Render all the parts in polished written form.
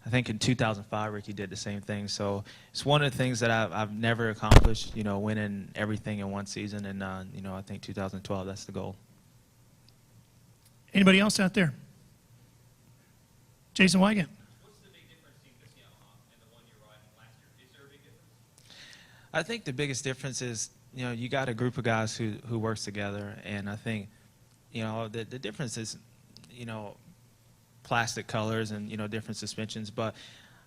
I think in 2005, Ricky did the same thing. So it's one of the things that I've never accomplished, you know, winning everything in one season. And, you know, I think 2012, that's the goal. Anybody else out there? Jason Wygant. What's the big difference between this Yamaha and the one you're riding last year? Is there a big difference? I think the biggest difference is, you know, you got a group of guys who works together. And I think, you know, the difference is, you know, plastic colors and, you know, different suspensions. But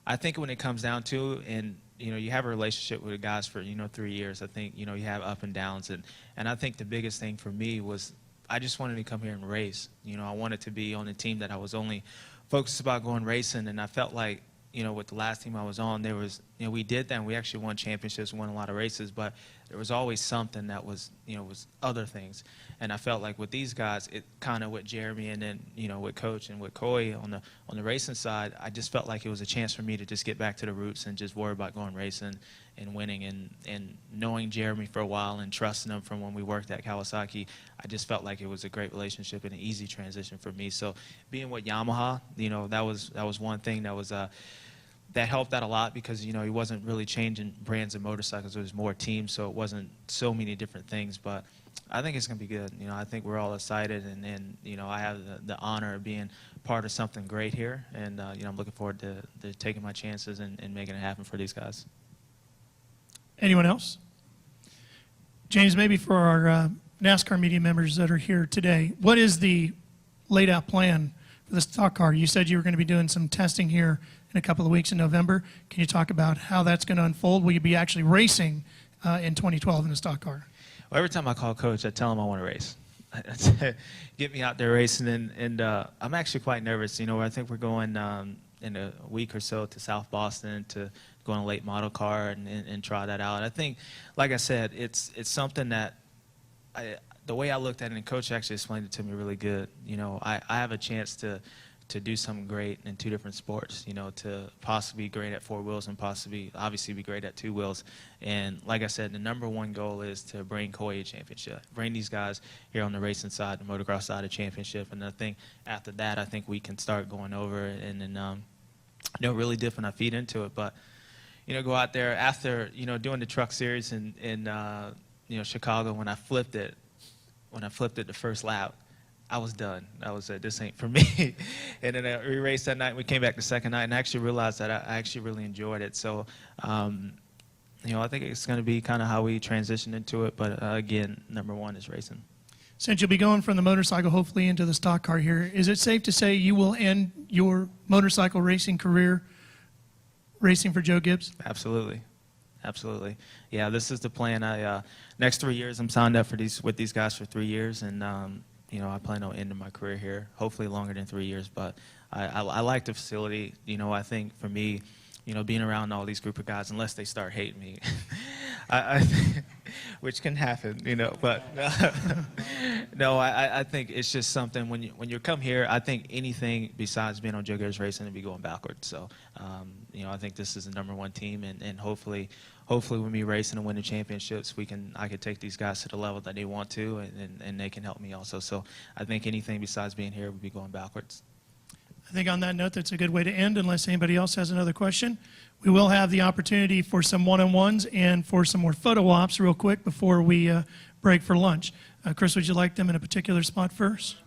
I think when it comes down to, and, you know, you have a relationship with the guys for, you know, 3 years, I think, you know, you have up and downs. And I think the biggest thing for me was I just wanted to come here and race. You know, I wanted to be on a team that I was only focused about going racing. And I felt like, you know, with the last team I was on, there was, you know, we did that and we actually won championships, won a lot of races, but there was always something that was, you know, was other things. And I felt like with these guys, it kind of with Jeremy and then, you know, with Coach and with Coy on the racing side, I just felt like it was a chance for me to just get back to the roots and just worry about going racing and winning. And knowing Jeremy for a while and trusting him from when we worked at Kawasaki, I just felt like it was a great relationship and an easy transition for me. So being with Yamaha, you know, that was one thing that was that helped out a lot because, you know, he wasn't really changing brands of motorcycles. There was more teams, so it wasn't so many different things. But I think it's going to be good. You know, I think we're all excited, and you know, I have the honor of being part of something great here. And, you know, I'm looking forward to taking my chances and making it happen for these guys. Anyone else? James, maybe for our NASCAR media members that are here today, what is the laid out plan for the stock car? You said you were going to be doing some testing here in a couple of weeks in November. Can you talk about how that's going to unfold? Will you be actually racing in 2012 in a stock car? Well, every time I call Coach, I tell him I want to race. Get me out there racing, and I'm actually quite nervous. You know, I think we're going in a week or so to South Boston to go on a late model car and try that out. I think, like I said, it's something that the way I looked at it, and Coach actually explained it to me really good. You know, I have a chance to do something great in 2 different sports, you know, to possibly be great at 4 wheels and possibly, obviously, be great at 2 wheels. And like I said, the #1 goal is to bring Coy a championship, bring these guys here on the racing side, the motocross side, a championship. And I think after that, I think we can start going over and then, you know, really dipping our feet into it. But, you know, go out there after, you know, doing the truck series in you know, Chicago, when I flipped it the first lap, I was done. I was this ain't for me. And then we raced that night. We came back the second night and I actually realized that I actually really enjoyed it. So, you know, I think it's going to be kind of how we transition into it. But again, #1 is racing. Since you'll be going from the motorcycle hopefully into the stock car here, is it safe to say you will end your motorcycle racing career racing for Joe Gibbs? Absolutely. Absolutely. Yeah, this is the plan. Next 3 years, I'm signed up with these guys for 3 years, and you know, I plan on ending my career here, hopefully longer than 3 years. But I like the facility. You know, I think for me, you know, being around all these group of guys, unless they start hating me, which can happen, you know. But no, I think it's just something when you come here. I think anything besides being on Joe Gibbs Racing would be going backwards. So, you know, I think this is the #1 team, and hopefully when we racing and winning championships, I could take these guys to the level that they want to, and they can help me also. So I think anything besides being here would be going backwards. I think on that note, that's a good way to end, unless anybody else has another question. We will have the opportunity for some one-on-ones and for some more photo ops real quick before we break for lunch. Chris, would you like them in a particular spot first?